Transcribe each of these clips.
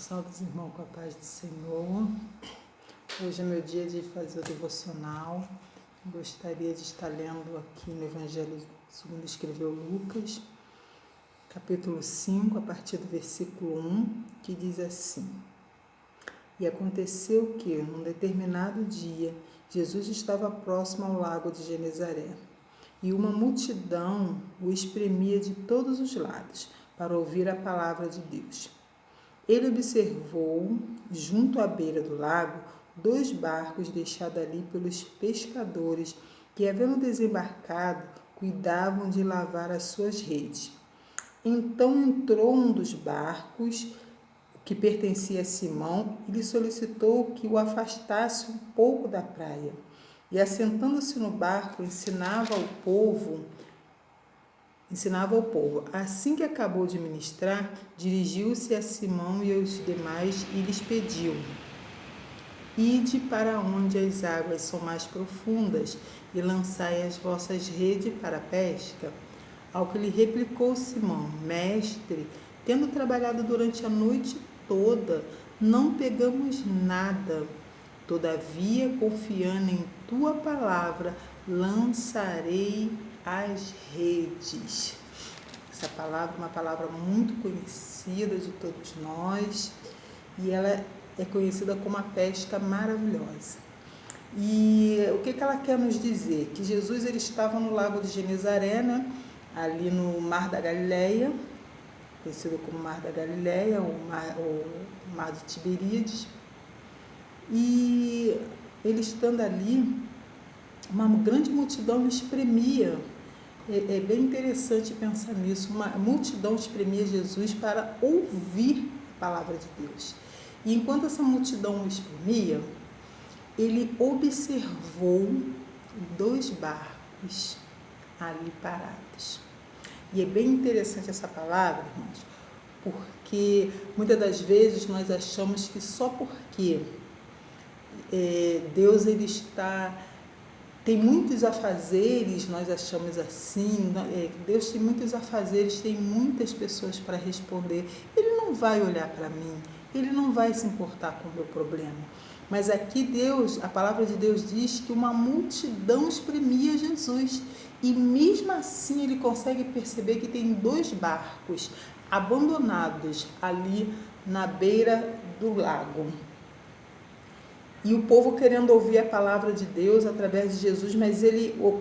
Salve, irmão, com a paz do Senhor. Hoje é meu dia de fazer o devocional. Gostaria de estar lendo aqui no Evangelho segundo escreveu Lucas, capítulo 5, a partir do versículo 1, que diz assim: E aconteceu que, num determinado dia, Jesus estava próximo ao lago de Genezaré, e uma multidão o espremia de todos os lados para ouvir a palavra de Deus. Ele observou, junto à beira do lago, 2 barcos deixados ali pelos pescadores que, havendo desembarcado, cuidavam de lavar as suas redes. Então entrou um dos barcos, que pertencia a Simão, e lhe solicitou que o afastasse um pouco da praia. E, assentando-se no barco, ensinava ao povo. Assim que acabou de ministrar, dirigiu-se a Simão e aos demais e lhes pediu: Ide para onde as águas são mais profundas e lançai as vossas redes para a pesca. Ao que lhe replicou Simão: Mestre, tendo trabalhado durante a noite toda, não pegamos nada. Todavia, confiando em tua palavra, lançarei as redes. Essa palavra é uma palavra muito conhecida de todos nós e ela é conhecida como a pesca maravilhosa. E o que ela quer nos dizer? Que Jesus ele estava no lago de Genezaré, né? Ali no Mar da Galileia, conhecido como Mar da Galileia, ou Mar de Tiberíades. E ele estando ali, uma grande multidão espremia. É bem interessante pensar nisso. Uma multidão espremia Jesus para ouvir a palavra de Deus. E enquanto essa multidão o espremia, ele observou 2 barcos ali parados. E é bem interessante essa palavra, irmãos, porque muitas das vezes nós achamos que só porque Deus ele tem muitos afazeres, nós achamos assim, Deus tem muitos afazeres, tem muitas pessoas para responder, Ele não vai olhar para mim, Ele não vai se importar com o meu problema. Mas aqui a palavra de Deus diz que uma multidão espremia Jesus, e mesmo assim ele consegue perceber que tem 2 barcos abandonados ali na beira do lago. E o povo querendo ouvir a palavra de Deus através de Jesus, mas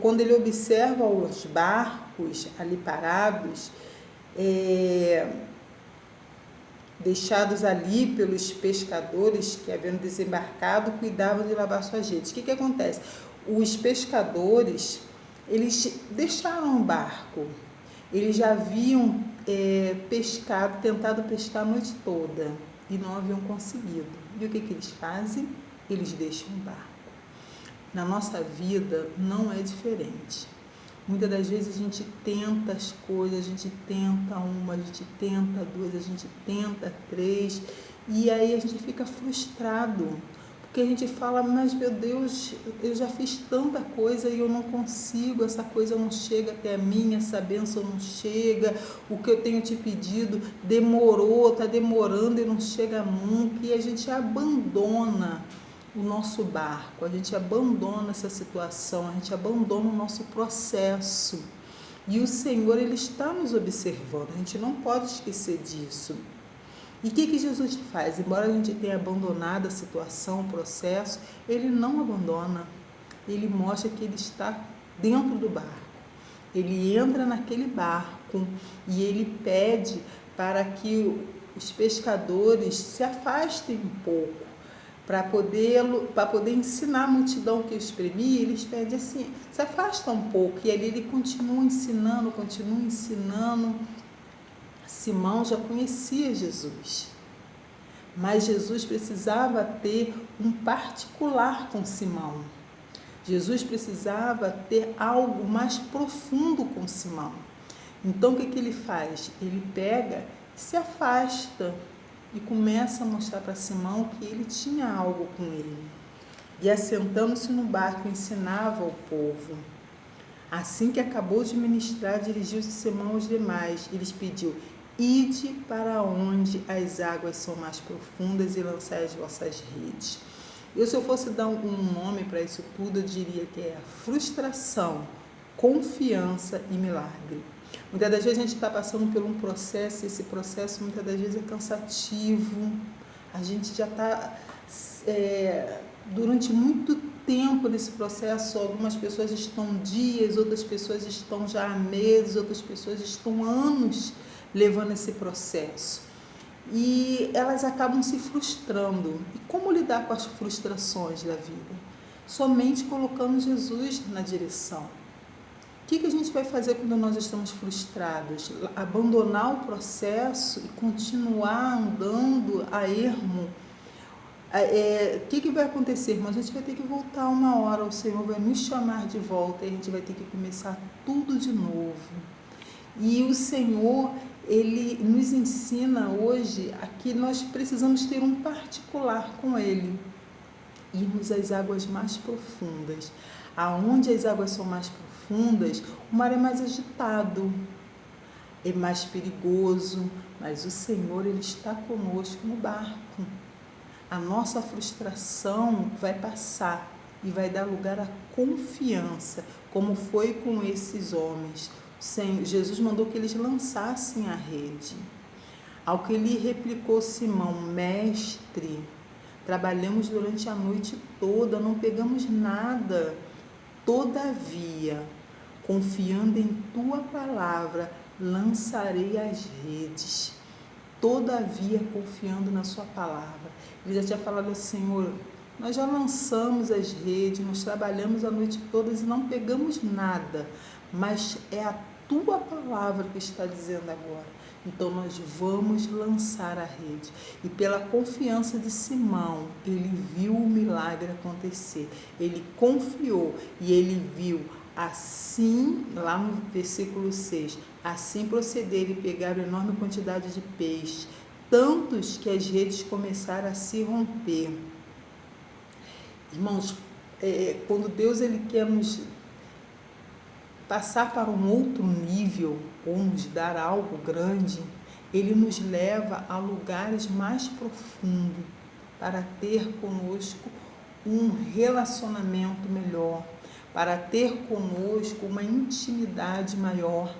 quando ele observa os barcos ali parados, deixados ali pelos pescadores que, havendo desembarcado, cuidavam de lavar suas redes. O que acontece? Os pescadores, eles deixaram o barco, eles já haviam tentado pescar a noite toda e não haviam conseguido. E o que eles fazem? Eles deixam o barco. Na nossa vida não é diferente. Muitas das vezes a gente tenta as coisas, a gente tenta 1, a gente tenta 2, a gente tenta 3, e aí a gente fica frustrado, porque a gente fala, mas meu Deus, eu já fiz tanta coisa e eu não consigo, essa coisa não chega até a mim, essa bênção não chega, o que eu tenho te pedido demorou, está demorando e não chega nunca, e a gente abandona o nosso barco, a gente abandona essa situação, a gente abandona o nosso processo. E o Senhor, Ele está nos observando, a gente não pode esquecer disso. E o que Jesus faz? Embora a gente tenha abandonado a situação, o processo, Ele não abandona. Ele mostra que Ele está dentro do barco. Ele entra naquele barco e Ele pede para que os pescadores se afastem um pouco, para poder ensinar a multidão que os espremia. Eles pedem assim, se afasta um pouco, e ali ele continua ensinando. Simão já conhecia Jesus, mas Jesus precisava ter um particular com Simão. Jesus precisava ter algo mais profundo com Simão. Então o que ele faz? Ele pega, se afasta e começa a mostrar para Simão que ele tinha algo com ele. E, assentando-se no barco, ensinava ao povo. Assim que acabou de ministrar, dirigiu-se Simão aos demais e lhes pediu: ide para onde as águas são mais profundas e lançai as vossas redes. Eu, se eu fosse dar um nome para isso tudo, eu diria que é frustração, confiança e milagre. Muitas das vezes a gente está passando por um processo, e esse processo muitas das vezes é cansativo, a gente já está durante muito tempo nesse processo, algumas pessoas estão dias, outras pessoas estão já há meses, outras pessoas estão anos levando esse processo. E elas acabam se frustrando. E como lidar com as frustrações da vida? Somente colocando Jesus na direção. O que a gente vai fazer quando nós estamos frustrados? Abandonar o processo e continuar andando a ermo? O que vai acontecer? Mas a gente vai ter que voltar uma hora, o Senhor vai nos chamar de volta e a gente vai ter que começar tudo de novo. E o Senhor, Ele nos ensina hoje a que nós precisamos ter um particular com Ele. Irmos às águas mais profundas. Aonde as águas são mais profundas, o mar é mais agitado, é mais perigoso, mas o Senhor, Ele está conosco no barco. A nossa frustração vai passar e vai dar lugar à confiança, como foi com esses homens. Jesus mandou que eles lançassem a rede. Ao que ele replicou Simão: mestre, trabalhamos durante a noite toda, não pegamos nada. Todavia, confiando em tua palavra, lançarei as redes. Todavia, confiando na sua palavra. Ele já tinha falado: Senhor, nós já lançamos as redes, nós trabalhamos a noite toda e não pegamos nada, mas é a tua palavra que está dizendo agora. Então nós vamos lançar a rede. E pela confiança de Simão, ele viu o milagre acontecer. Ele confiou e ele viu. Assim, lá no versículo 6, assim procederam e pegaram enorme quantidade de peixe, tantos que as redes começaram a se romper. Irmãos, quando Deus ele quer nos passar para um outro nível ou nos dar algo grande, Ele nos leva a lugares mais profundos para ter conosco um relacionamento melhor, para ter conosco uma intimidade maior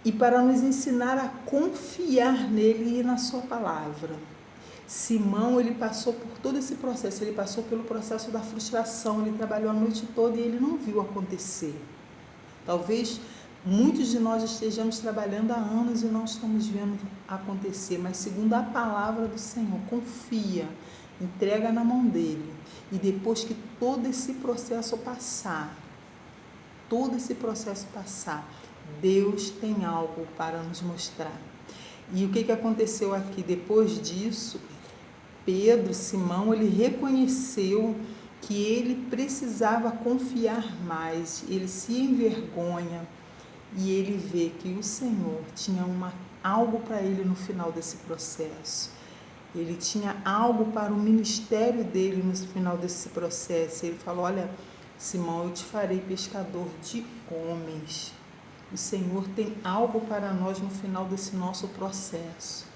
e para nos ensinar a confiar nele e na sua palavra. Simão, ele passou por todo esse processo, ele passou pelo processo da frustração, ele trabalhou a noite toda e ele não viu acontecer. Talvez muitos de nós estejamos trabalhando há anos e não estamos vendo acontecer, mas segundo a palavra do Senhor, confia, entrega na mão dele. E depois que todo esse processo passar, Deus tem algo para nos mostrar. E o que aconteceu aqui? Depois disso, Pedro, Simão, ele reconheceu que ele precisava confiar mais, ele se envergonha e ele vê que o Senhor tinha algo para ele no final desse processo. Ele tinha algo para o ministério dele no final desse processo. Ele falou: olha, Simão, eu te farei pescador de homens. O Senhor tem algo para nós no final desse nosso processo.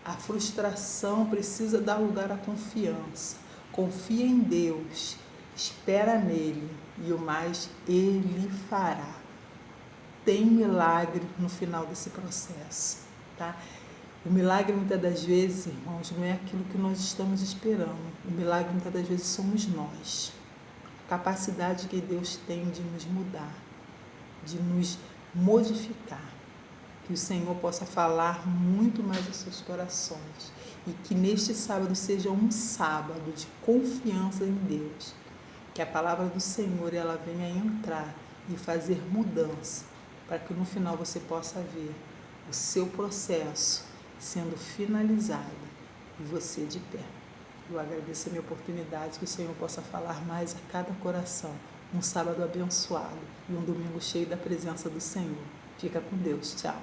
A frustração precisa dar lugar à confiança. Confia em Deus, espera nele e o mais ele fará. Tem milagre no final desse processo, tá? O milagre muitas das vezes, irmãos, não é aquilo que nós estamos esperando. O milagre muitas das vezes somos nós. A capacidade que Deus tem de nos mudar, de nos modificar. Que o Senhor possa falar muito mais aos seus corações. E que neste sábado seja um sábado de confiança em Deus. Que a palavra do Senhor ela venha entrar e fazer mudança. Para que no final você possa ver o seu processo sendo finalizado e você de pé. Eu agradeço a minha oportunidade, que o Senhor possa falar mais a cada coração. Um sábado abençoado e um domingo cheio da presença do Senhor. Fica com Deus. Tchau.